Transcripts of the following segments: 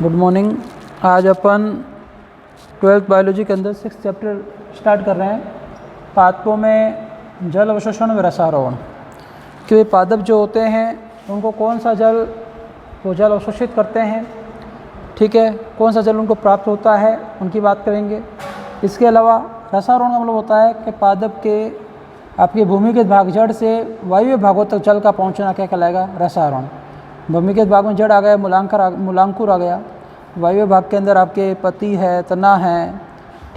Good morning. आज अपन 12th biology के अंदर 6th चैप्टर स्टार्ट कर रहे हैं। पादपों में जल अवशोषण व रसारोहण कि पादप जो होते हैं उनको कौन सा जल वो जल अवशोषित करते हैं, ठीक है, कौन सा जल उनको प्राप्त होता है उनकी बात करेंगे। इसके अलावा रसारोहण का मतलब होता है कि पादप के आपके भूमिगत भाग जड़ से वायव्य भागों तक जल का पहुंचना क्या कहलाएगा, रसारोहण। भूमिगत भाग में जड़ आ गया, मूलांकुर आ गया, वायव्य भाग के अंदर आपके पत्ती है, तना है,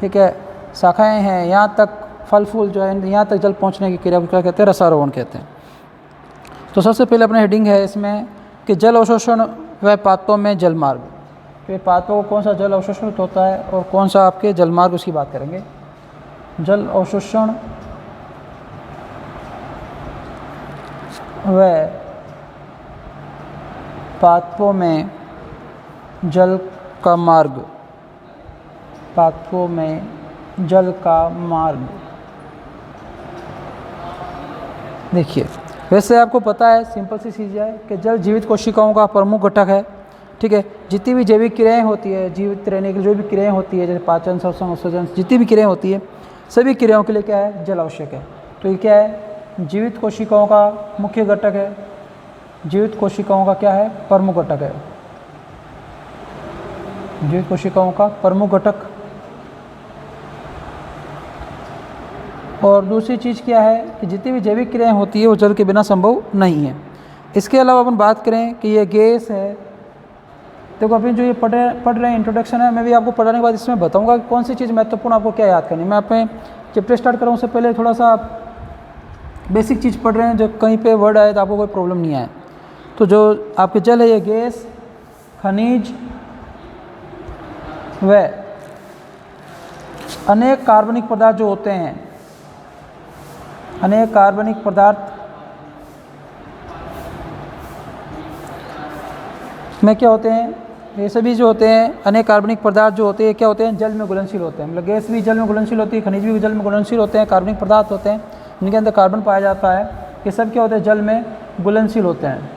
ठीक है, शाखाएं हैं, यहाँ तक फल फूल जो है यहाँ तक जल पहुँचने की क्रिया को क्या कहते हैं, रसारोहण कहते हैं। तो सबसे पहले अपना हेडिंग है इसमें कि जल अवशोषण व पादपों में जल मार्ग। तो पादपों को कौन सा जल अवशोषित होता है और कौन सा आपके जल मार्ग, उसकी बात करेंगे। जल अवशोषण व पादपों में जल का मार्ग, पादपों में जल का मार्ग। देखिए, वैसे आपको पता है, सिंपल सी चीज़ है कि जल जीवित कोशिकाओं का प्रमुख घटक है, ठीक है। जितनी भी जैविक क्रियाएं होती है, जीवित रहने की जो भी क्रियाएं होती है, जैसे पाचन, श्वसन, उत्सर्जन, जितनी भी क्रियाएं होती है, सभी क्रियाओं के लिए क्या है, जल आवश्यक है। तो ये क्या है, जीवित कोशिकाओं का मुख्य घटक है, जीवित कोशिकाओं का क्या है, प्रमुख घटक है, जीवित कोशिकाओं का प्रमुख घटक। और दूसरी चीज़ क्या है कि जितनी भी जैविक क्रियाएं होती है वो जल के बिना संभव नहीं है। इसके अलावा अपन बात करें कि ये गैस है, देखो अभी जो ये पढ़ रहे हैं इंट्रोडक्शन है, मैं भी आपको पढ़ाने के बाद इसमें बताऊंगा कि कौन सी चीज़ महत्वपूर्ण आपको क्या याद करनी है। मैं अपने चैप्टर स्टार्ट कर रहा हूँ उससे पहले थोड़ा सा बेसिक चीज़ पढ़ रहे हैं, जो कहीं पे वर्ड आए तो आपको कोई प्रॉब्लम नहीं आए। तो जो आपके जल है, ये गैस, खनिज व अनेक कार्बनिक पदार्थ जो होते हैं, अनेक कार्बनिक पदार्थ में क्या होते हैं, ये सभी जो होते हैं अनेक कार्बनिक पदार्थ जो होते हैं क्या होते हैं, जल में घुलनशील होते हैं। मतलब गैस भी जल में घुलनशील होती है, खनिज भी जल में घुलनशील होते हैं, कार्बनिक पदार्थ होते हैं जिनके अंदर कार्बन पाया जाता है, ये सब क्या होते हैं, जल में घुलनशील होते हैं,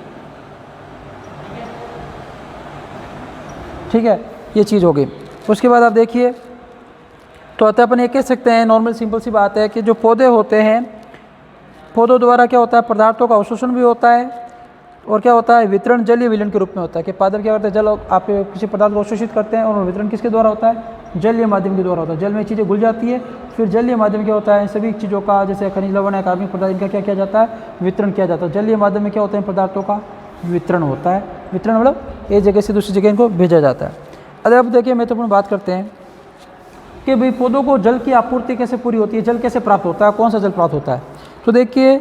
ठीक है। ये चीज़ हो गई। उसके बाद आप देखिए, तो अतः अपन ये कह सकते हैं, नॉर्मल सिंपल सी बात है कि जो पौधे होते हैं, पौधों द्वारा क्या होता है, पदार्थों का अवशोषण भी होता है और क्या होता है, वितरण जलीय विलयन के रूप में होता है। कि पादप क्या करते हैं, जल आप किसी पदार्थ को अवशोषित करते हैं और वितरण किसके द्वारा होता है, जलीय माध्यम के द्वारा होता है। जल में चीज़ें घुल जाती है, फिर जलीय माध्यम क्या होता है, सभी चीज़ों का जैसे खनिज लवण है, कार्बनिक पदार्थ, इनका क्या किया जाता है, वितरण किया जाता है। जलीय माध्यम में क्या होता है, पदार्थों का वितरण होता है। वितरण मतलब एक जगह से दूसरी जगह इनको भेजा जाता है। अगर आप देखिए, महत्वपूर्ण बात करते हैं कि भाई पौधों को जल की आपूर्ति कैसे पूरी होती है, जल कैसे प्राप्त होता है, कौन सा जल प्राप्त होता है। तो देखिए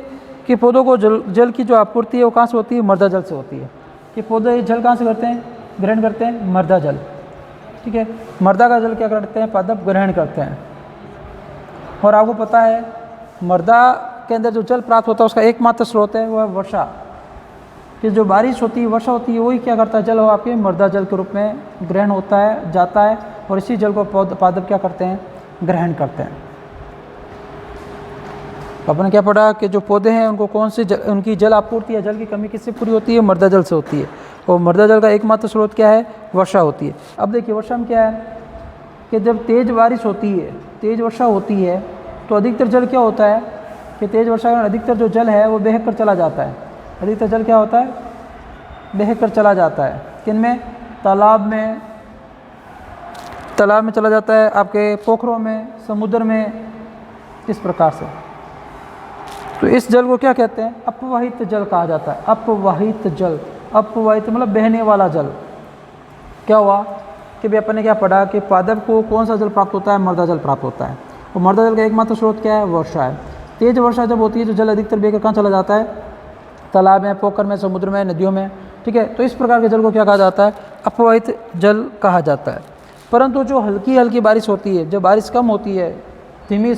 कि पौधों को जल की जो आपूर्ति है वो कहाँ से होती है, मृदा जल से होती है। कि पौधे जल कहाँ से करते हैं, ग्रहण करते हैं, मृदा जल, ठीक है। मृदा का जल क्या करते हैं, पादप ग्रहण करते हैं। और आपको पता है मृदा के अंदर जो जल प्राप्त होता है उसका एकमात्र स्रोत है वो है वर्षा। कि जो बारिश होती है, वर्षा होती है, वही क्या करता है, जल हो आपके मृदा जल के रूप में ग्रहण होता है, जाता है, और इसी जल को पादप क्या करते हैं, ग्रहण करते हैं। आपने क्या पढ़ा कि जो पौधे हैं उनको कौन से उनकी जल आपूर्ति या जल की कमी किससे पूरी होती है, मृदा जल से होती है। और मृदा जल का एकमात्र स्रोत क्या है, वर्षा होती है। अब देखिए वर्षा में क्या है कि जब तेज़ बारिश होती है, तेज़ वर्षा होती है, तो अधिकतर जल क्या होता है कि तेज़ वर्षा के कारण अधिकतर जो जल है वो बह कर चला जाता है। अधिकतर जल क्या होता है, बह कर चला जाता है। किन में, तालाब में चला जाता है, आपके पोखरों में, समुद्र में, इस प्रकार से। तो इस जल को क्या कहते हैं, अपवाहित जल कहा जाता है। अपवाहित जल, अपवाहित मतलब बहने वाला जल। क्या हुआ कि भाई अपन ने क्या पढ़ा कि पादप को कौन सा जल प्राप्त होता है, मृदा जल प्राप्त होता है। और मृदा जल का एकमात्र स्रोत क्या है, वर्षा है। तेज वर्षा जब होती है तो जल अधिकतर बहकर कहाँ चला जाता है, तालाब में, पोखर में, समुद्र में, नदियों में, ठीक है। तो इस प्रकार के जल को क्या कहा जाता है, अपवाहित जल कहा जाता है। परंतु जो हल्की हल्की बारिश होती है, जब बारिश कम होती है, धीमी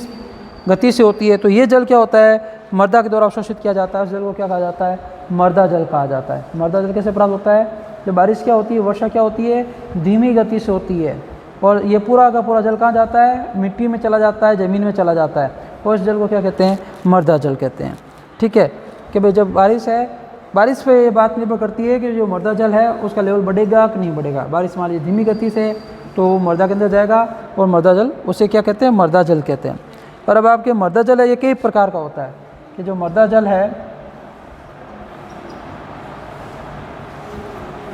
गति से होती है, तो ये जल क्या होता है, मृदा के द्वारा अवशोषित किया जाता है। उस जल को क्या कहा जाता है, मृदा जल कहा जाता है। मृदा जल कैसे प्राप्त होता है, जब बारिश क्या होती है, वर्षा क्या होती है, धीमी गति से होती है, और ये पूरा का पूरा जल कहाँ जाता है, मिट्टी में चला जाता है, ज़मीन में चला जाता है, और इस जल को क्या कहते हैं, मृदा जल कहते हैं, ठीक है। कि भाई जब बारिश है बारिश पे ये बात निर्भर करती है कि जो मर्दा जल है उसका लेवल बढ़ेगा कि नहीं बढ़ेगा। बारिश मान लीजिए धीमी गति से तो मर्दा के अंदर जाएगा और मर्दा जल उसे क्या कहते हैं, मर्दा जल कहते हैं। और अब आपके मर्दा जल है ये कई प्रकार का होता है कि जो मर्दा जल है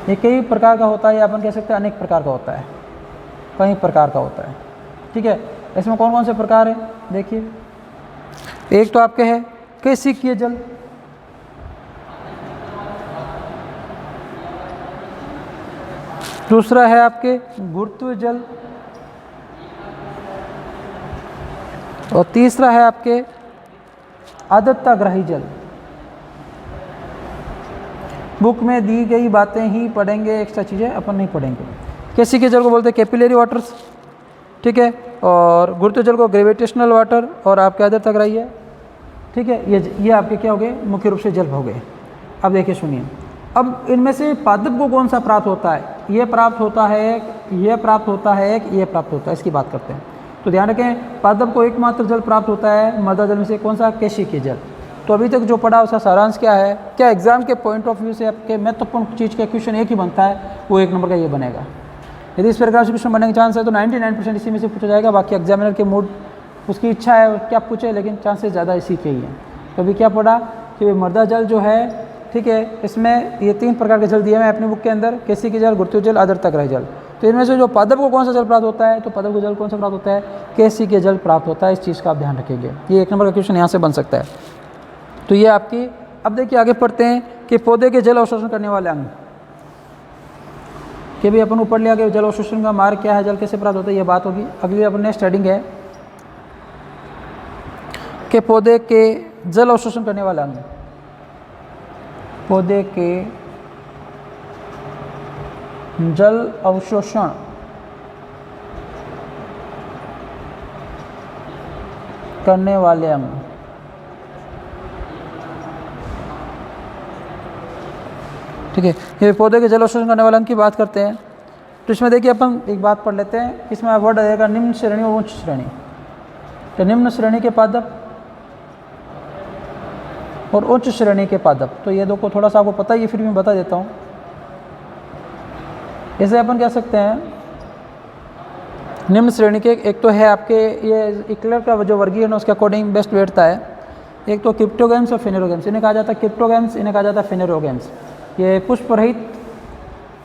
ये कई प्रकार का होता है, या अपन कह सकते हैं अनेक प्रकार का होता है, कई प्रकार का होता है। ठीक है, इसमें कौन कौन से प्रकार है देखिए, एक तो आपके है कैसिकीय जल, दूसरा है आपके गुरुत्वीय जल, और तीसरा है आपके आदत्ताग्राही जल। बुक में दी गई बातें ही पढ़ेंगे, एक्स्ट्रा चीज़ें अपन नहीं पढ़ेंगे। कैसिकीय जल को बोलते हैं कैपिलरी वाटर्स, ठीक है, और गुरुत्वीय जल को ग्रेविटेशनल वाटर, और आपके आदत्ताग्राही है। ठीक है, ये आपके क्या हो गए, मुख्य रूप से जल हो गए। अब देखिए सुनिए, अब इनमें से पादप को कौन सा प्राप्त होता है, ये प्राप्त होता है, ये प्राप्त होता है, ये प्राप्त होता है, इसकी बात करते हैं। तो ध्यान रखें, पादप को एकमात्र जल प्राप्त होता है मर्दा जल में से, कौन सा, कैसिकीय जल। तो अभी तक जो पढ़ा उसका सारांश क्या है, क्या एग्जाम के पॉइंट ऑफ व्यू से आपके महत्वपूर्ण चीज़ का क्वेश्चन एक ही बनता है, वो 1 नंबर का ये बनेगा। यदि इस प्रकार से क्वेश्चन बनने के चांस है तो 99% इसी में से पूछा जाएगा। बाकी एग्जामिनर के मूड, उसकी इच्छा है क्या पूछे, लेकिन चांसेस ज़्यादा इसी के ही हैं। तो अभी क्या पढ़ा कि मर्दा जल जो है, ठीक है, इसमें ये 3 प्रकार के जल दिए हैं अपनी बुक के अंदर, कैसिकीय जल, गुरुत्वीय जल, आदत्ताग्राही जल। तो इनमें से जो पादप को कौन सा जल प्राप्त होता है, तो पादप को जल कौन सा प्राप्त होता है, कैसिकीय जल प्राप्त होता है। इस चीज़ का आप ध्यान रखेंगे, ये 1 नंबर का क्वेश्चन यहाँ से बन सकता है। तो ये आपकी, अब देखिए आगे पढ़ते हैं कि पौधे के जल अवशोषण करने वाले अंग, कि भी अपन ऊपर लिया कि जल अवशोषण का मार्ग क्या है, जल कैसे प्राप्त होता है, ये बात होगी। अगली अपन नेक्स्ट हेडिंग है कि पौधे के जल अवशोषण करने वाले अंग, पौधे के जल अवशोषण करने वाले अंग। ठीक है, ये पौधे के जल अवशोषण करने वाले अंग की बात करते हैं। तो इसमें देखिए अपन एक बात पढ़ लेते हैं, इसमें वर्ड आएगा निम्न श्रेणी और उच्च श्रेणी। तो निम्न श्रेणी के पादप और उच्च श्रेणी के पादप, तो ये दो को थोड़ा सा आपको पता ही है, फिर भी मैं बता देता हूँ। इसे अपन कह सकते हैं निम्न श्रेणी के, एक तो है आपके ये इक्लर का जो वर्गीकरण है उसके अकॉर्डिंग बेस्ट बैठता है। एक तो क्रिप्टोगैम्स और फेनेरोगैम्स, इन्हें कहा जाता है क्रिप्टोगैम्स, इन्हें कहा जाता है फेनेरोगैम्स। ये पुष्प रहित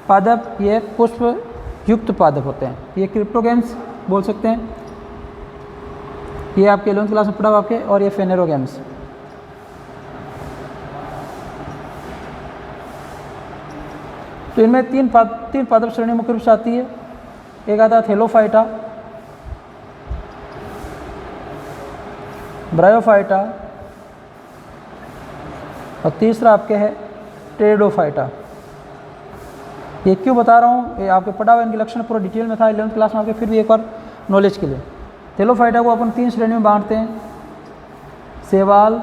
पादप, ये पुष्प युक्त पादप होते हैं, ये क्रिप्टोगैम्स बोल सकते हैं। ये आपके 11वीं क्लास में पढ़ा हुआ आपके, और ये फेनेरोगैम्स। तो इनमें तीन पादप श्रेणी मुख्य रूप से आती है। एक आता है थैलोफाइटा, ब्रायोफाइटा, और तीसरा आपके है टेरिडोफाइटा। ये क्यों बता रहा हूँ, ये आपके पढ़ा हुआ, इनके लक्षण पूरा डिटेल में था 11वीं क्लास में आपके, फिर भी एक बार नॉलेज के लिए। थैलोफाइटा को अपन 3 श्रेणी में बांटते हैं, शैवाल,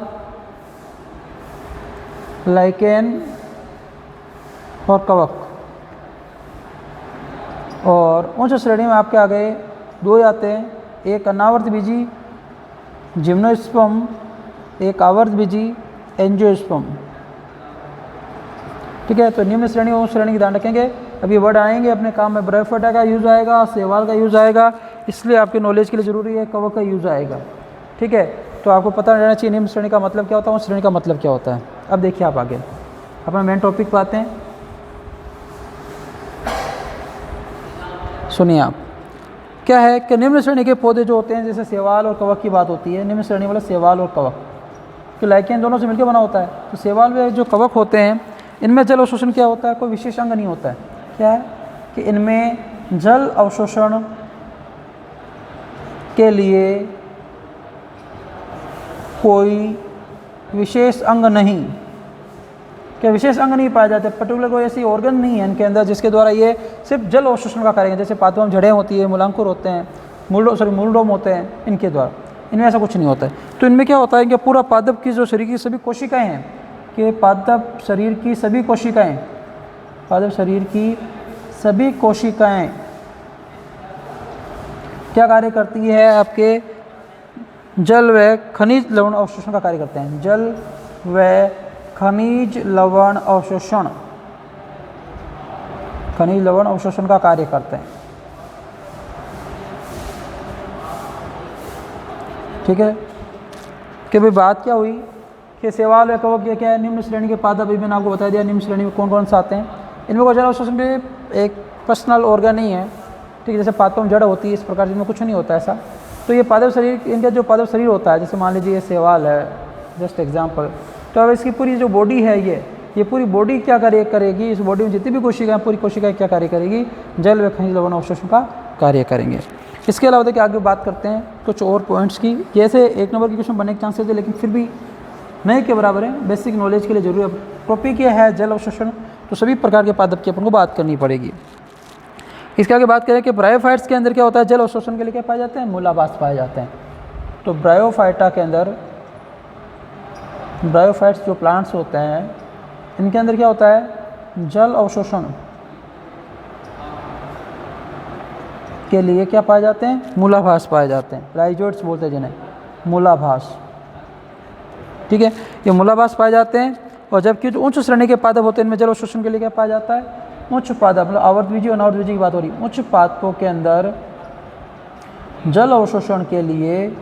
लाइकेन और कवक। और उच्च श्रेणी में आपके आ गए 2 आते हैं, एक अनावर्त बीजी जिम्नोस्पर्म, एक आवर्त बीजी एंजियोस्पर्म। ठीक है, तो निम्न श्रेणी और उच्च श्रेणी की ध्यान रखेंगे। अभी वर्ड आएंगे अपने काम में, ब्रायोफाइटा का यूज़ आएगा, शैवाल का यूज़ आएगा, इसलिए आपके नॉलेज के लिए ज़रूरी है, कवक का यूज़ आएगा। ठीक है, तो आपको पता रहना चाहिए निम्न श्रेणी का मतलब क्या होता है, उच्च श्रेणी का मतलब क्या होता है। अब देखिए आप आगे अपना मेन टॉपिक पे आते हैं। सुनिए आप, क्या है कि निम्न श्रेणी के पौधे जो होते हैं, जैसे शैवाल और कवक की बात होती है, निम्न श्रेणी वाले शैवाल और कवक, कि लाइकेन दोनों से मिलकर बना होता है। तो शैवाल में जो कवक होते हैं, इनमें जल अवशोषण क्या होता है, कोई विशेष अंग नहीं होता है। क्या है कि इनमें जल अवशोषण के लिए कोई विशेष अंग नहीं, क्या विशेष अंग नहीं पाए जाते, पर्टिकुलर कोई ऐसी ऑर्गन नहीं है इनके अंदर जिसके द्वारा ये सिर्फ जल अवशोषण का कार्य, जैसे पादपों में जड़ें होती है, मूलांकुर होते हैं, मूलडोम होते हैं, इनके द्वारा, इनमें ऐसा कुछ नहीं होता है। तो इनमें क्या होता है कि पूरा पादप की जो शरीर की सभी कोशिकाएं हैं, कि पादप शरीर की सभी कोशिकाएं, पादप शरीर की सभी कोशिकाएं क्या कार्य करती है, आपके जल व खनिज लवण अवशोषण का कार्य करते हैं। जल व खनिज लवण अवशोषण, खनिज लवण अवशोषण का कार्य करते हैं। ठीक है कि भाई बात क्या हुई कि सवाल है कहो क्या है निम्न श्रेणी के पादप, अभी मैंने आपको बता दिया निम्न श्रेणी में कौन कौन से आते हैं। इनमें को जल अवशोषण भी एक पर्सनल ऑर्गन नहीं है, ठीक है, जैसे पादपों में जड़ होती है इस प्रकार जिनमें कुछ नहीं होता ऐसा। तो ये पादप शरीर, इनका जो पादप शरीर होता है, जैसे मान लीजिए ये सवाल है जस्ट एग्जाम्पल, तो अब इसकी पूरी जो बॉडी है ये पूरी बॉडी क्या कार्य करेगी, इस बॉडी में जितनी भी कोशिकाएं, पूरी कोशिकाएं क्या कार्य करेगी, जल व खनिज लवण अवशोषण का कार्य करेंगे। इसके अलावा देखिए आगे बात करते हैं कुछ और पॉइंट्स की, जैसे 1 नंबर की क्वेश्चन बनने के चांसेस है लेकिन फिर भी नहीं के बराबर है, बेसिक नॉलेज के लिए जरूरी है। टॉपिक ये है जल अवशोषण, तो सभी प्रकार के पादप की अपन को बात करनी पड़ेगी। इसके आगे बात करें कि ब्रायोफाइट्स के अंदर क्या होता है, जल अवशोषण के लिए क्या पाए जाते हैं, मूलाभास पाए जाते हैं। तो ब्रायोफाइटा के अंदर, ब्रायोफाइट्स जो प्लांट्स होते हैं इनके अंदर क्या होता है, जल अवशोषण के लिए क्या पाए जाते हैं, मूलाभास पाए जाते हैं। राइजोइड्स बोलते हैं जिन्हें, मूलाभास। ठीक है, ये मूलाभास पाए जाते हैं। और जबकि जो उच्च श्रेणी के पादप होते हैं इनमें जल अवशोषण के लिए क्या पाया जाता है, उच्च पादप, मतलब आवर्तबीजी और अनावर्तबीजी की बात हो रही है। उच्च पादपों के अंदर जल अवशोषण के लिए,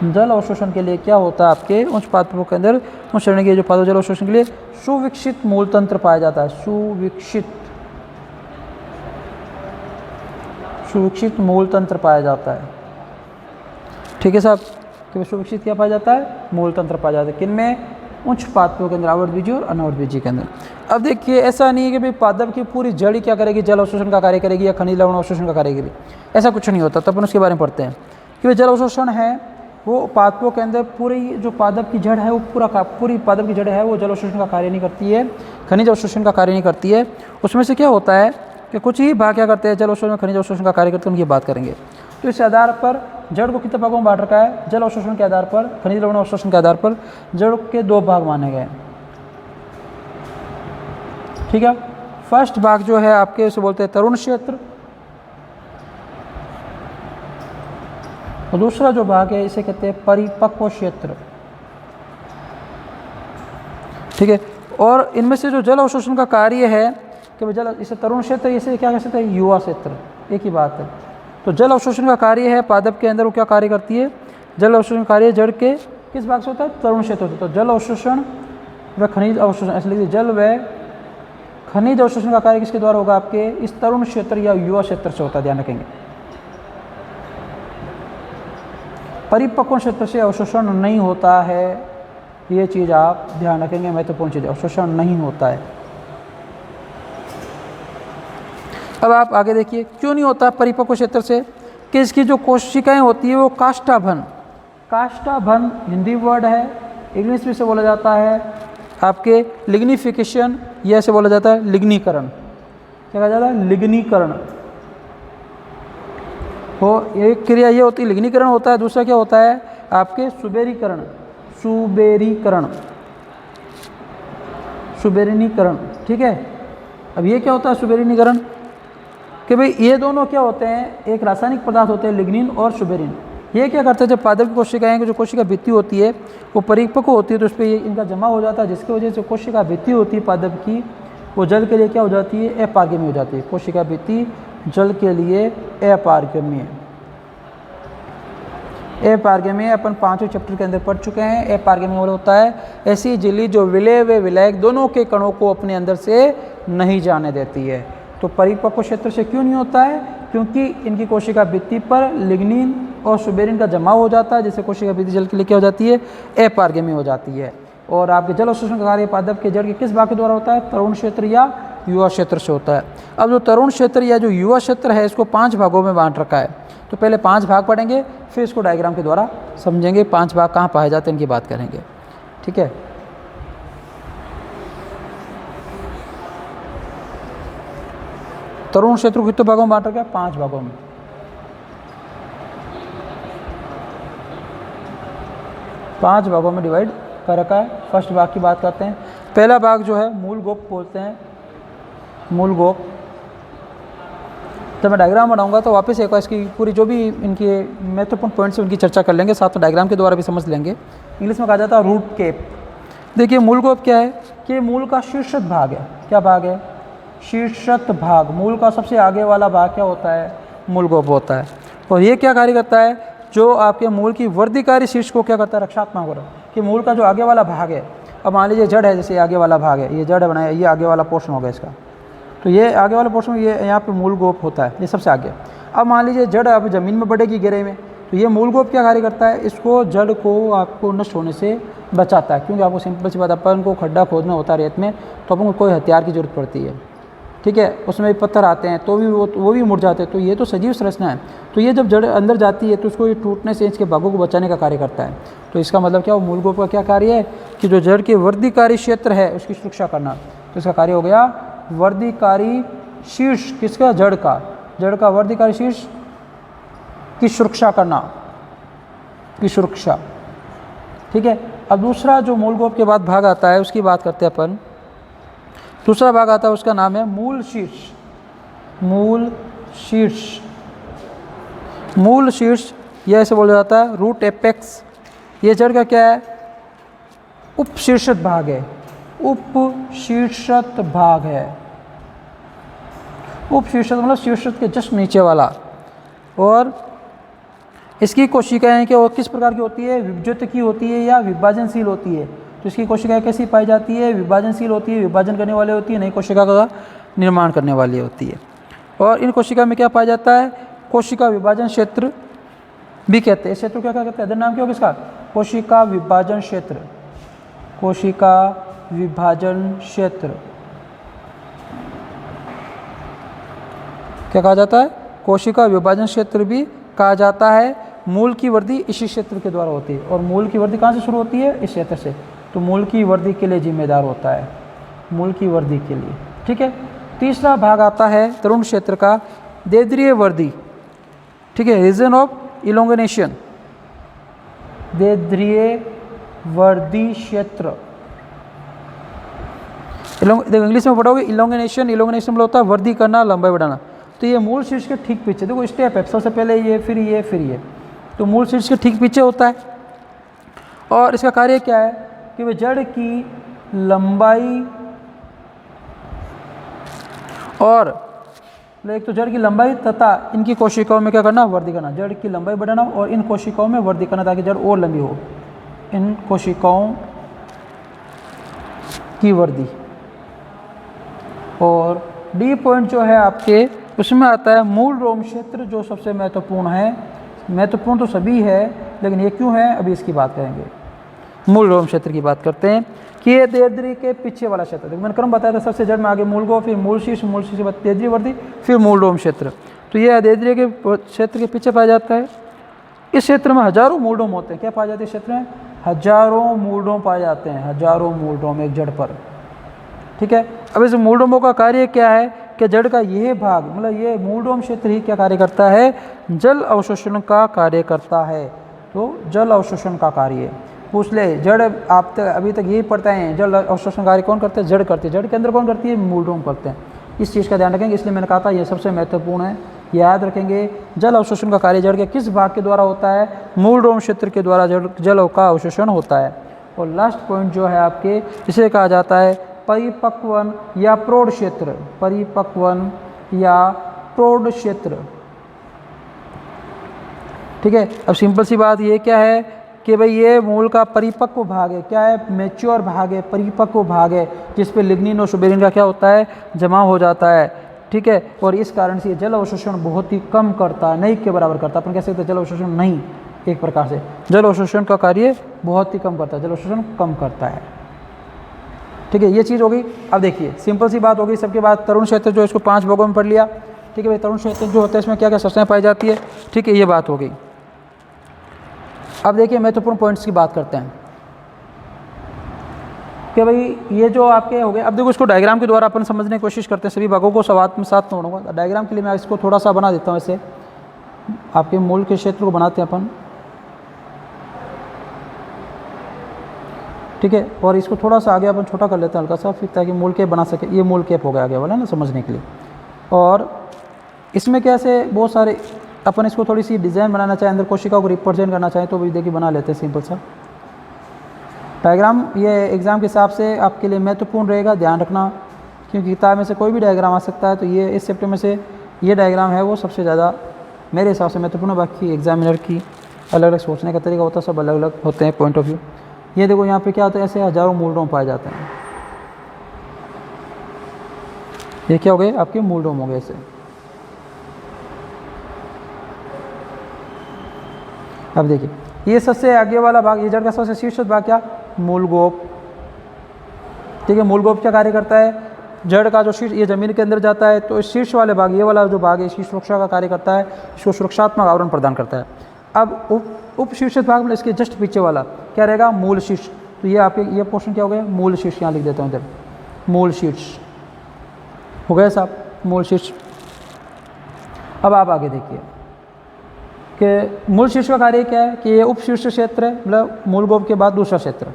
जल अवशोषण के लिए क्या होता है आपके उच्च पादपों के अंदर, उच्च श्रेणी के जो पादप जल अवशोषण के लिए सुविकसित मूल तंत्र पाया जाता है। सुविकसित मूल तंत्र पाया जाता है। ठीक है साहब, कि सुविकसित क्या पाया जाता है, मूल तंत्र पाया जाता है। किनमें, उच्च पादपों के अंदर, आवर्तबीजी और अनावर्तबीजी के अंदर। अब देखिए ऐसा नहीं है कि भाई पादप की पूरी जड़ ही क्या करेगी, जल अवशोषण का कार्य करेगी या खनिज लवण अवशोषण का कार्य करेगी, ऐसा कुछ नहीं होता। तो अपन उसके बारे में पढ़ते हैं कि जल अवशोषण है वो पादपों के अंदर पूरी जो पादप की जड़ है वो पूरी पादप की जड़ है वो जल अवशोषण का कार्य नहीं करती है, खनिज अवशोषण का कार्य नहीं करती है। उसमें से क्या होता है कि कुछ ही भाग क्या करते हैं, जल अवशोषण खनिज अवशोषण का कार्य करते हैं, उनकी बात करेंगे। तो इस आधार पर जड़ को कितने भागों में बांट रखा है, जल अवशोषण के आधार पर, खनिज लवण अवशोषण के आधार पर जड़ के 2 भाग माने गए। ठीक है, फर्स्ट भाग जो है आपके उसे बोलते हैं तरुण क्षेत्र, और दूसरा जो भाग है इसे कहते हैं परिपक्व क्षेत्र। ठीक है, और इनमें से जो जल अवशोषण का कार्य है कि जल, इसे तरुण क्षेत्र, इसे क्या कह सकते हैं, युवा क्षेत्र, एक ही बात है। तो जल अवशोषण का कार्य है पादप के अंदर, वो क्या कार्य करती है, जल अवशोषण कार्य जड़ के किस भाग से होता है, तरुण क्षेत्र होता है। तो जल अवशोषण व खनिज अवशोषण, ऐसे लिखिए, जल व खनिज अवशोषण का कार्य किसके द्वारा होगा, आपके इस तरुण क्षेत्र या युवा क्षेत्र से होता है, ध्यान रखेंगे। परिपक्व क्षेत्र से अवशोषण नहीं होता है, ये चीज़ आप ध्यान रखेंगे, महत्वपूर्ण चीज़, अवशोषण नहीं होता है। अब आप आगे देखिए क्यों नहीं होता परिपक्व क्षेत्र से, कि इसकी जो कोशिकाएं होती है वो काष्ठाभन, काष्ठाभन हिंदी वर्ड है, इंग्लिश में से बोला जाता है आपके लिग्निफिकेशन, ये ऐसे बोला जाता है लिग्नीकरण। क्या कहा जाता है, लिग्नीकरण। हो एक क्रिया ये होती है, लिग्नीकरण होता है। दूसरा क्या होता है आपके सुबेरीकरण, सुबेरीकरण, सुबेरीकरण। ठीक है, अब ये क्या होता है सुबेरीकरण, कि भाई ये दोनों क्या होते हैं, एक रासायनिक पदार्थ होते हैं लिग्निन और सुबेरिन। ये क्या करते हैं, जब पादप की कोशिकाएं, जो कोशिका भित्ति होती है वो परिपक्व होती है तो उस पर इनका जमा हो जाता है, जिसकी वजह से कोशिका भित्ति होती है पादप की, वो जल के लिए क्या हो जाती है, अपारगम्य हो जाती है। कोशिका भित्ति जल के लिए अपारगम्य, अपारगम्य अपन 5वें चैप्टर के अंदर पढ़ चुके हैं। अपारगम्य होता है ऐसी झिल्ली जो विलय व विलायक दोनों के कणों को अपने अंदर से नहीं जाने देती है। तो परिपक्व क्षेत्र से क्यों नहीं होता है, क्योंकि इनकी कोशिका भित्ति पर लिग्निन और सुबेरिन का जमाव हो जाता है, जिससे कोशिका भित्ति जल के लिए क्या हो जाती है, अपारगम्य हो जाती है। और आपके जल अवशोषण का कार्य पादप के जड़ के किस भाग के द्वारा होता है, तरुण क्षेत्र या युवा क्षेत्र से होता है। अब जो तरुण क्षेत्र या जो युवा क्षेत्र है इसको 5 भागों में बांट रखा है। तो पहले 5 भाग पढ़ेंगे, फिर इसको डायग्राम के द्वारा समझेंगे, 5 भाग कहाँ पाए जाते हैं इनकी बात करेंगे। ठीक है, तरुण क्षेत्र को कितने भागों में बांट रखा है, 5 भागों में। पांच भागों में डिवाइड कर रखा है। फर्स्ट भाग की बात करते हैं। पहला भाग जो है मूल गोप बोलते हैं, मूल गोप। जब मैं डायग्राम बनाऊंगा तो वापस एक बार इसकी पूरी जो भी इनके महत्वपूर्ण पॉइंट्स हैं उनकी चर्चा कर लेंगे, साथ में डायग्राम के द्वारा भी समझ लेंगे। इंग्लिश में कहा जाता है रूट केप। देखिए मूल गोप क्या है कि मूल का शीर्षक भाग है। क्या भाग है? शीर्षक भाग। मूल का सबसे आगे वाला भाग क्या होता है? मूल गोप होता है। और ये क्या कार्य करता है? जो आपके मूल की वर्धिकारी शीर्ष को क्या करता है? रक्षात्मक होता है कि मूल का जो आगे वाला भाग है, अब मान लीजिए जड़ है, जैसे आगे वाला भाग है, ये जड़ है बनाया, ये आगे वाला पोर्शन होगा इसका, तो ये आगे वाला पोर्शन, ये यहाँ पे मूल गोप होता है, ये सबसे आगे। अब मान लीजिए जड़ अब ज़मीन में बढ़ेगी गहराई में, तो ये मूल गोप क्या कार्य करता है? इसको जड़ को आपको नष्ट होने से बचाता है, क्योंकि आपको सिंपल सी बात, अपन को खड्डा खोदना होता है रेत में, तो अपन को कोई हथियार की जरूरत पड़ती है, ठीक है, उसमें भी पत्थर आते हैं तो भी वो भी मुड़ जाते हैं। तो ये तो सजीव संरचना है, तो ये जब जड़ अंदर जाती है तो उसको ये टूटने से इसके भागों को बचाने का कार्य करता है। तो इसका मतलब क्या, मूल गोप का क्या कार्य है कि जो जड़ के वर्धिकारी क्षेत्र है उसकी सुरक्षा करना। तो इसका कार्य हो गया वर्धिकारी शीर्ष, किसका? जड़ का। जड़ का वर्धिकारी शीर्ष की सुरक्षा करना, की सुरक्षा, ठीक है। अब दूसरा जो मूल गोप के बाद भाग आता है उसकी बात करते हैं अपन। दूसरा भाग आता है, उसका नाम है मूल शीर्ष। मूल शीर्ष, मूल शीर्ष यह ऐसे बोला जाता है रूट एपेक्स। ये जड़ का क्या है? उपशीर्षक भाग है। उपशीर्षक भाग है। उपशीर्षक मतलब शीर्षक के जस्ट नीचे वाला। और इसकी कोशिकाएं क्या और किस प्रकार की होती है? विभजित की होती है या विभाजनशील होती है। तो इसकी कोशिकाएं कैसी पाई जाती है? विभाजनशील होती है, विभाजन करने वाली होती है, नई कोशिका का निर्माण करने वाली होती है। और इन कोशिका में क्या पाया जाता है? कोशिका विभाजन क्षेत्र भी कहते हैं। इस क्षेत्र को क्या कहते हैं? अदर नाम क्या होगा इसका? कोशिका विभाजन क्षेत्र। कोशिका विभाजन क्षेत्र क्या कहा जाता है? कोशिका विभाजन क्षेत्र भी कहा जाता है। मूल की वृद्धि इसी क्षेत्र के द्वारा होती है। और मूल की वृद्धि कहाँ से शुरू होती है? इस क्षेत्र से। तो मूल की वृद्धि के लिए जिम्मेदार होता है, मूल की वृद्धि के लिए, ठीक है। तीसरा भाग आता है तरुण क्षेत्र का, देद्रीय वृद्धि, ठीक है, रीजन ऑफ इलोंगेनेशन। देद्रीय वृद्धि क्षेत्र, इंग्लिश में पढ़ोगे इलोंगेनेशन। इलोंगेनेशन मतलब होता है वृद्धि करना, लंबाई बढ़ाना। तो ये मूल शीर्ष के ठीक पीछे, देखो स्टेप है, सबसे पहले ये, फिर ये, फिर ये, तो मूल शीर्ष के ठीक पीछे होता है। और इसका कार्य क्या है कि वह जड़ की लंबाई और एक तो जड़ की लंबाई तथा इनकी कोशिकाओं में क्या करना? वृद्धि करना। जड़ की लंबाई बढ़ाना और इन कोशिकाओं में वृद्धि करना ताकि जड़ और लंबी हो, इन कोशिकाओं की वृद्धि। और डी पॉइंट जो है आपके उसमें आता है मूल रोम क्षेत्र, जो सबसे महत्वपूर्ण है। महत्वपूर्ण तो सभी है, लेकिन ये क्यों है अभी इसकी बात करेंगे। मूल रोम क्षेत्र की बात करते हैं कि ये देद्री के पीछे वाला क्षेत्र, मैंने क्रम बताया था, सबसे जड़ में आगे मूल गोप, फिर मूल शीर्ष, मूल शीर्ष के बाद देद्री वृद्धि, फिर मूल रोम क्षेत्र। तो ये देद्री के क्षेत्र के पीछे पाया जाता है। इस क्षेत्र में हजारों मूल रोम होते हैं। क्या पाया जाता है इस क्षेत्र में? हजारों मूल रोम पाए जाते हैं, हजारों मूल रोम एक जड़ पर, ठीक है। अब इस मूल रोमों का कार्य क्या है कि जड़ का यह भाग, मतलब ये मूल रोम क्षेत्र ही क्या कार्य करता है? जल अवशोषण का कार्य करता है। तो जल अवशोषण का कार्य पूछ ले, जड़ आप तक अभी तक यही पढ़ते हैं, जल अवशोषण कार्य कौन करते हैं? जड़ करती है। जड़ के अंदर कौन करती है? मूल रोम करते हैं। इस चीज़ का ध्यान रखेंगे, इसलिए मैंने कहा था ये सबसे महत्वपूर्ण है, याद रखेंगे। जल अवशोषण का कार्य जड़ के किस भाग के द्वारा होता है? मूल रोम क्षेत्र के द्वारा जल का अवशोषण होता है। और लास्ट पॉइंट जो है आपके, इसे कहा जाता है परिपक्वन या प्रौढ़ क्षेत्र। परिपक्वन या प्रौढ़ क्षेत्र, ठीक है। अब सिंपल सी बात ये क्या है कि भाई ये मूल का परिपक्व भाग है। क्या है? मैच्योर भाग है, परिपक्व भाग है, जिस पे लिग्निन और सुबेरिन का क्या होता है? जमा हो जाता है, ठीक है। और इस कारण से जल अवशोषण बहुत ही कम करता है, नहीं के बराबर करता। अपन कह सकते हैं जल अवशोषण नहीं, एक प्रकार से जल अवशोषण का कार्य बहुत ही कम करता है, जल अवशोषण कम करता है, ठीक है। ये चीज़ हो गई। अब देखिए सिंपल सी बात हो गई। सबके बाद तरुण क्षेत्र जो इसको 5 भागों में पढ़ लिया, ठीक है भाई। तरुण क्षेत्र जो होता है इसमें क्या क्या संरचनाएं पाई जाती है, ठीक है, ये बात हो गई। अब देखिए महत्वपूर्ण पॉइंट्स की बात करते हैं कि भाई ये जो आपके हो गए। अब देखो इसको डायग्राम के द्वारा अपन समझने की कोशिश करते हैं, सभी भागों को साथ में पढ़ूंगा। डायग्राम के लिए मैं इसको थोड़ा सा बना देता हूँ, ऐसे आपके मूल के क्षेत्र को बनाते हैं अपन, ठीक है। और इसको थोड़ा सा आगे अपन छोटा कर लेते हैं हल्का सा, फिर ताकि मूल केप बना सके। ये मूल केप हो गया आगे वाला ना, समझने के लिए। और इसमें कैसे बहुत सारे अपन इसको थोड़ी सी डिज़ाइन बनाना चाहें, अंदर कोशिका को रिप्रेजेंट करना चाहें तो भी देखिए बना लेते हैं सिंपल सा। डायग्राम ये एग्ज़ाम के हिसाब से आपके लिए महत्वपूर्ण रहेगा, ध्यान रखना, क्योंकि किताब में से कोई भी डायग्राम आ सकता है। तो ये इस चैप्टर में से ये डायग्राम है वो सबसे ज़्यादा मेरे हिसाब से महत्वपूर्ण। बाकी एग्जामिनर की अलग अलग सोचने का तरीका होता है, सब अलग अलग होते हैं पॉइंट ऑफ व्यू। ये देखो यहाँ पे क्या होता है, ऐसे हज़ारों मूल डोम पाए जाते हैं। ये क्या हो गए आपके मूल डोम हो गए ऐसे। अब देखिए ये सबसे आगे वाला भाग, ये जड़ का सबसे शीर्ष भाग क्या, मूलगोप। ठीक है, मूलगोप क्या कार्य करता है, जड़ का जो शीर्ष ये ज़मीन के अंदर जाता है, तो इस शीर्ष वाले भाग, ये वाला जो भाग है, इसकी सुरक्षा का कार्य करता है, इसको सुरक्षात्मक आवरण प्रदान करता है। अब उप शीर्ष भाग में इसके जस्ट पीछे वाला क्या रहेगा, मूल शीर्ष। तो ये आपके ये पोर्शन क्या हो गया, मूल शीर्ष, यहाँ लिख देता हूँ इधर, मूल शीर्ष हो गया साहब, मूल शीर्ष। अब आप आगे देखिए कि मूल शीर्ष का कार्य क्या है कि ये उप शीर्ष क्षेत्र है, मतलब मूलगोप के बाद दूसरा क्षेत्र।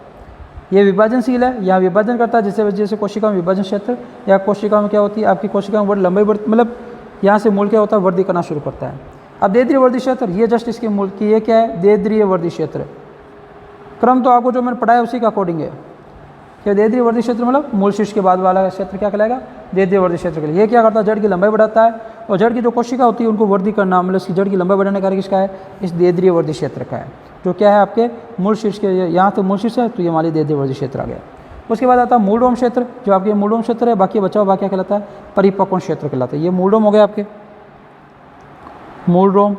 ये विभाजनशील है, यहाँ विभाजन करता है, जिससे वजह से कोशिका में विभाजन क्षेत्र, या कोशिका में क्या होती है आपकी कोशिका में बड़ी लंबाई बढ़ती, मतलब यहाँ से मूल क्या होता है, वृद्धि करना शुरू करता है। अब देद्रीय वर्धी क्षेत्र, ये जस्ट इसके मूल की ये क्या है, देद्रीय वर्धी क्षेत्र। क्रम तो आपको जो मैंने पढ़ाया उसी का अकॉर्डिंग है कि देद्रीय वर्धी क्षेत्र मतलब मूल शीर्ष के बाद वाला क्षेत्र क्या कहलाएगा, देद्रीय वर्धी क्षेत्र के लिए। ये क्या करता है, जड़ की लंबाई बढ़ाता है, और जड़ की जो कोशिका होती है उनको वृद्धि करना, मतलब इसकी जड़ की लंबाई बढ़ाने का कार्य किसका है, इस देद्रीय वर्धी क्षेत्र का है, जो क्या है आपके मूल शीर्ष के, यहाँ तो मूल शीर्ष है, तो ये हमारी देद्रीय वर्धी क्षेत्र आ गया। उसके बाद आता है मूलडोम क्षेत्र, जो आपके मूलडोम क्षेत्र है, बाकी बचा हुआ क्या कहलाता है, परिपक्वन क्षेत्र कहलाता है। ये मूलडोम हो गया आपके मूलडोम,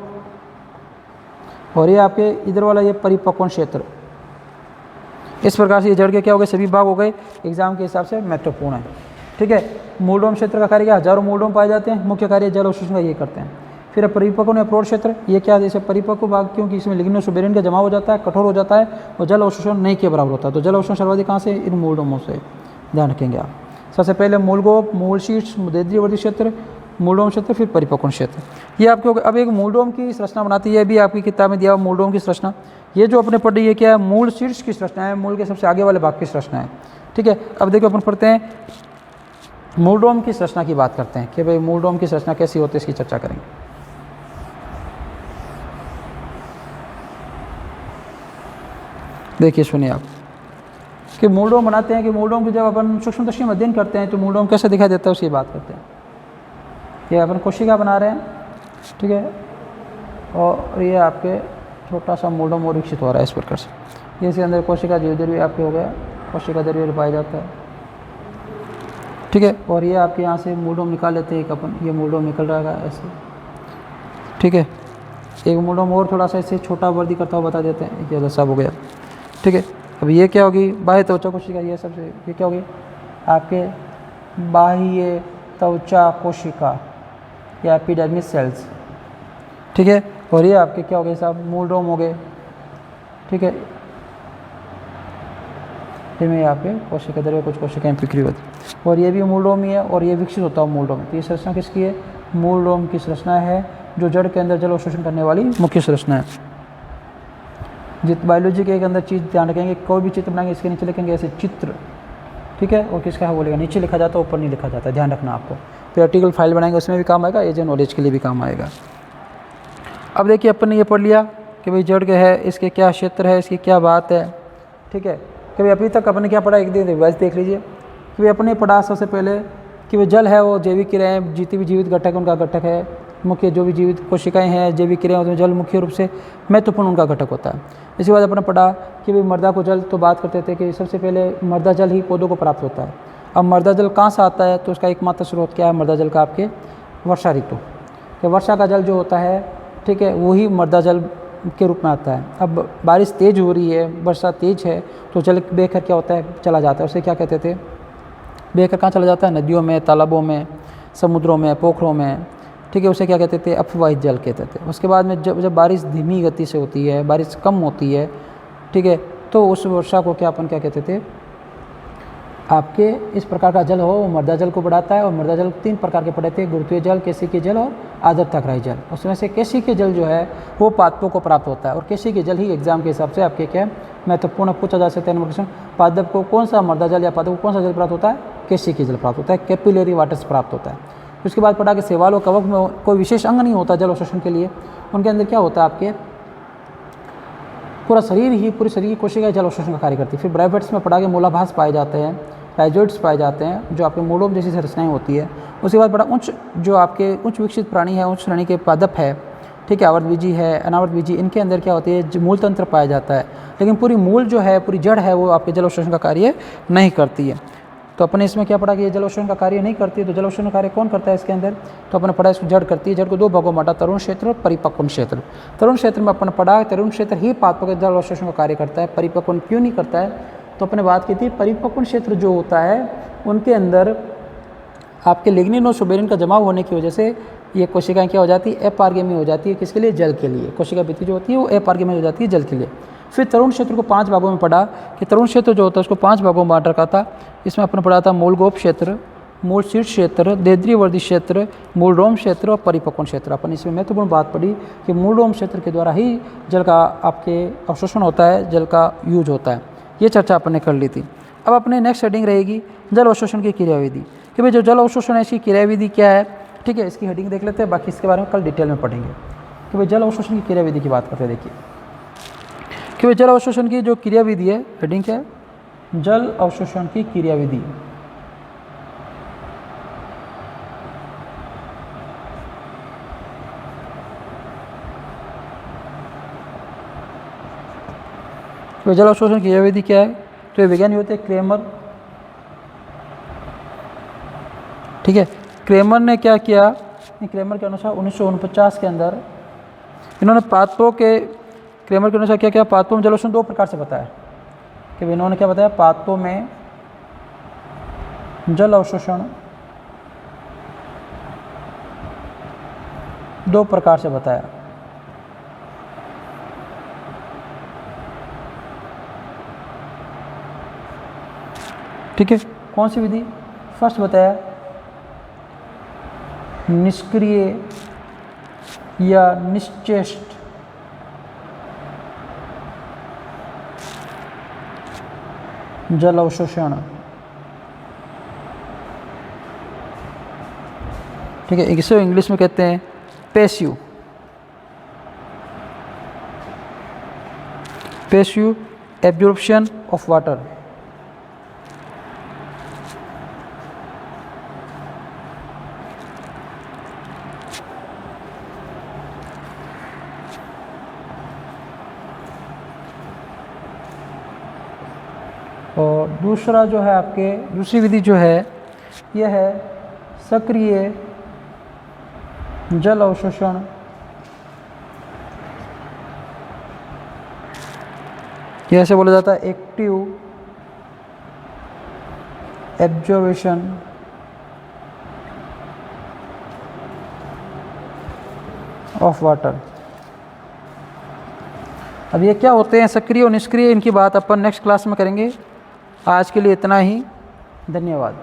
और ये आपके इधर वाला ये परिपक्वन क्षेत्र। इस प्रकार से ये जड़ के क्या हो गए, सभी भाग हो गए, एग्जाम के हिसाब से महत्वपूर्ण है। ठीक है, मूलडोम क्षेत्र का कार्य क्या, हजारों मूलडोम पाए जाते हैं, मुख्य कार्य जल अवशोषण का ये करते हैं। फिर परिपक्व या प्रौढ़ क्षेत्र, ये क्या जैसे परिपक्व भाग, क्योंकि इसमें लिग्नो सुबेरिन का जमा हो जाता है, कठोर हो जाता है, और जल अवशोषण नहीं के बराबर होता है। तो जल अवशोषण सर्वाधिक कहाँ से, इन मूलडोमों से, ध्यान रखेंगे आप। सबसे पहले मूलगोप, मूल शीर्ष, देद्रीय वर्धी क्षेत्र, मूलडोम क्षेत्र, फिर परिपक्वन क्षेत्र। ये आपके हो गए। अब एक मूलडोम की संरचना बनाती है, भी आपकी किताब में दिया हुआ मूलडोम की संरचना। ये जो अपने पढ़ी है क्या है, मूल शीर्ष की संरचना है, मूल के सबसे आगे वाले भाग की संरचना है। ठीक है, अब देखिए अपन पढ़ते हैं मूलडोम की संरचना की बात करते हैं कि भाई मूलडोम की संरचना कैसी होती है, इसकी चर्चा करेंगे। देखिए सुनिए आप कि मूलडोम बनाते हैं कि मूलडोम की जब अपन सूक्ष्मदर्शी में अध्ययन करते हैं तो मूलडोम कैसे दिखाई देता है उसकी बात करते हैं। ये अपन कोशिका बना रहे हैं, ठीक है, और ये आपके छोटा सा मूलडोम और विकसित हो रहा है इस प्रकार से। ये इसके अंदर कोशिका जीव द्रव्य आपके हो गया, कोशिका द्रव्य पाया जाता है। ठीक है, और ये आपके यहाँ से मूलडोम निकाल लेते हैं एक अपन, ये मूलडोम निकल रहा है ऐसे। ठीक है, एक मूलडोम और थोड़ा सा ऐसे छोटा वृद्धि करता हुआ बता देते हैं, ये सब हो गया। ठीक है, अब ये क्या होगी, बाह्य त्वचा कोशिका, ये सबसे ये क्या होगी आपके बाह्य त्वचा कोशिका या एपिडर्मिस सेल्स। ठीक है, और ये आपके क्या हो गए साहब, मूलडोम हो गए। ठीक है, इनमें यहाँ पे कोशिका द्रव्य कुछ कोशिकाएं बिखरी होती, और ये भी मूलडोम ही है, और ये विकसित होता है मूलडोम। तो ये संरचना किसकी है, मूलडोम की संरचना है, जो जड़ के अंदर जल अवशोषण करने वाली मुख्य संरचना है। जित बायोलॉजी के अंदर चीज़ ध्यान रखेंगे, कोई भी चित्र बनाएंगे इसके नीचे लिखेंगे ऐसे चित्र। ठीक है, और किसका है बोलेगा, नीचे लिखा जाता है, ऊपर नहीं लिखा जाता, ध्यान रखना आपको। फिर आर्टिकल फाइल बनाएंगे उसमें भी काम आएगा, एज ए नॉलेज के लिए भी काम आएगा। अब देखिए अपन ने ये पढ़ लिया कि भाई जड़ के है, इसके क्या क्षेत्र है, इसकी क्या बात है। ठीक है, कि भाई अभी तक अपने क्या पढ़ा, एक दिन रिवाइज देख लीजिए कि भाई अपने पढ़ा सबसे पहले कि भाई जल है वो जैविक क्रियाएं, जितनी भी जीवित घटक उनका घटक है मुख्य, जो भी जीवित कोशिकाएं हैं जैविक क्रियाएं उसमें जल मुख्य रूप से महत्वपूर्ण उनका घटक होता है। इसके बाद अपने पढ़ा कि भाई मृदा को जल, तो बात करते थे कि सबसे पहले मृदा जल ही पौधों को प्राप्त होता है। अब मृदा जल कहाँ से आता है, तो उसका एकमात्र स्रोत क्या है मृदा जल का, आपके वर्षा ऋतु कि वर्षा का जल जो होता है, ठीक है, वही मृदा जल के रूप में आता है। अब बारिश तेज़ हो रही है, वर्षा तेज़ है, तो जल बहकर क्या होता है, चला जाता है। उसे क्या कहते थे, बहकर कहाँ चला जाता है, नदियों में, तालाबों में, समुद्रों में, पोखरों में। ठीक है, उसे क्या कहते थे, अपवाहित जल कहते थे। उसके बाद में जब बारिश धीमी गति से होती है, बारिश कम होती है, ठीक है, तो उस वर्षा को क्या अपन क्या कहते थे, आपके इस प्रकार का जल हो वो मृदा जल को बढ़ाता है। और मृदा जल 3 प्रकार के पड़े थे, गुरुत्वीय जल, केशिकीय जल और आर्द्रताग्राही जल। उसमें से केशिकीय जल जो है वो पादपों को प्राप्त होता है, और केशिकीय जल ही एग्जाम के हिसाब से आपके क्या महत्वपूर्ण पूछा जा सकता है क्वेश्चन, पादप को कौन सा मृदा जल या पादप को कौन सा जल प्राप्त होता है, केशिकीय जल प्राप्त होता है, कैपिलरी वाटर से प्राप्त होता है। उसके बाद पढ़ा कि शैवाल और कवक में कोई विशेष अंग नहीं होता जल अवशोषण के लिए, उनके अंदर क्या होता है आपके पूरा शरीर ही पूरी शरीर की कोशिका जल अवशोषण का कार्य करती है। फिर ब्राइवेट्स में पढ़ा के मूलाभास पाए जाते हैं, राइजोइड्स पाए जाते हैं जो आपके मूलों जैसी संरचनाएं होती है। उसके बाद बड़ा उच्च जो आपके उच्च विकसित प्राणी है, उच्च श्रेणी के पादप है, ठीक है, आवर्तबीजी है, अनावर्तबीजी, इनके अंदर क्या होती है, मूल तंत्र पाया जाता है। लेकिन पूरी मूल जो है, पूरी जड़ है, वो आपके जल अवशोषण का कार्य नहीं करती है। तो अपने इसमें क्या पढ़ा कि ये जल अवशोषण का कार्य नहीं करती है। तो जल अवशोषण का कार्य कौन करता है इसके अंदर? तो अपने पढ़ा इसको जड़ करती है। जड़ को दो भागों में बांटा, तरुण क्षेत्र और परिपक्वन क्षेत्र। तरुण क्षेत्र में अपन पढ़ा तरुण क्षेत्र ही पादपों के जल अवशोषण का कार्य करता है, परिपक्वन क्यों नहीं करता है? तो अपने बात की थी परिपक्वन क्षेत्र जो होता है उनके अंदर आपके लिग्निन और सुबेरिन का जमाव होने की वजह से ये कोशिकाएं क्या हो जाती है, अपारगमी हो जाती है। किसके लिए? जल के लिए। कोशिका भित्ति जो होती है वो अपारगमी हो जाती है जल के लिए। फिर तरुण क्षेत्र को 5 भागों में पढ़ा कि तरुण क्षेत्र जो होता है उसको 5 भागों में बांट रखा था। इसमें अपन पढ़ा था मूलगोप क्षेत्र, मूल शीर्ष क्षेत्र, देद्रीवर्धी क्षेत्र, मूल रोम क्षेत्र और परिपक्वन क्षेत्र। अपन इसमें महत्वपूर्ण बात पढ़ी कि मूल रोम क्षेत्र के द्वारा ही जल का आपके अवशोषण होता है, जल का यूज होता है। ये चर्चा अपन ने कर ली थी। अब अपने नेक्स्ट हेडिंग रहेगी जल अवशोषण की क्रियाविधि कि भाई जो जल अवशोषण है इसकी क्रियाविधि क्या है, ठीक है। इसकी हेडिंग देख लेते हैं, बाकी इसके बारे में कल डिटेल में पढ़ेंगे कि भाई जल अवशोषण की क्रियाविधि की बात करते हैं। देखिए कि भाई जल अवशोषण की जो क्रियाविधि है, हेडिंग क्या है? जल अवशोषण की क्रियाविधि। तो जल अवशोषण की क्रियाविधि क्या है? तो ये विज्ञानी होते हैं क्रेमर, ठीक है। क्रेमर ने क्या किया? क्रेमर के अनुसार 1949 के अंदर इन्होंने पादपों के, क्रेमर के अनुसार क्या क्या, पादपों में जल अवशोषण 2 प्रकार से बताया कि इन्होंने क्या बताया, पादपों में जल अवशोषण 2 प्रकार से बताया। ठीक है, कौन सी विधि? फर्स्ट बताया निष्क्रिय या निश्चेष्ट जल अवशोषण, ठीक है। इसे इंग्लिश में कहते हैं पैसिव एब्जॉर्प्शन ऑफ वाटर। और दूसरा जो है आपके, दूसरी विधि जो है यह है सक्रिय जल अवशोषण ऐसे बोला जाता है एक्टिव एब्जॉर्प्शन ऑफ वाटर। अब ये क्या होते हैं सक्रिय और निष्क्रिय, इनकी बात अपन नेक्स्ट क्लास में करेंगे। आज के लिए इतना ही, धन्यवाद।